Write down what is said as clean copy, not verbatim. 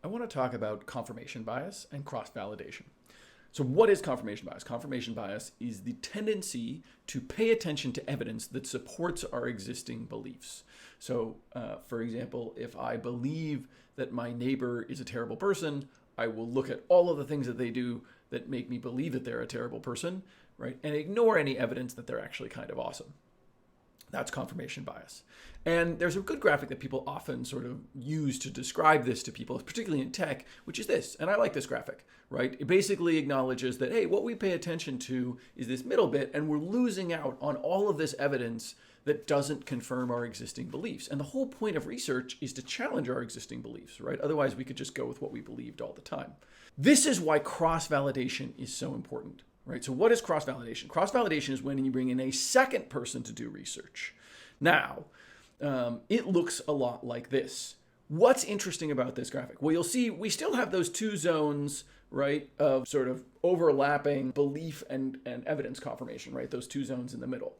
want to talk about confirmation bias and cross-validation. So what is confirmation bias? Confirmation bias is the tendency to pay attention to evidence that supports our existing beliefs. So, for example, if I believe that my neighbor is a terrible person, I will look at all of the things that they do that make me believe that they're a terrible person, right? And ignore any evidence that they're actually kind of awesome. That's confirmation bias. And there's a good graphic that people often sort of use to describe this to people, particularly in tech, which is this. And I like this graphic, right? It basically acknowledges that, hey, what we pay attention to is this middle bit, and we're losing out on all of this evidence that doesn't confirm our existing beliefs. And the whole point of research is to challenge our existing beliefs, right? Otherwise, we could just go with what we believed all the time. This is why cross-validation is so important. Right? So what is cross-validation? Cross-validation is when you bring in a second person to do research. Now, it looks a lot like this. What's interesting about this graphic? Well, you'll see we still have those two zones, right, of sort of overlapping belief and evidence confirmation, right? Those two zones in the middle.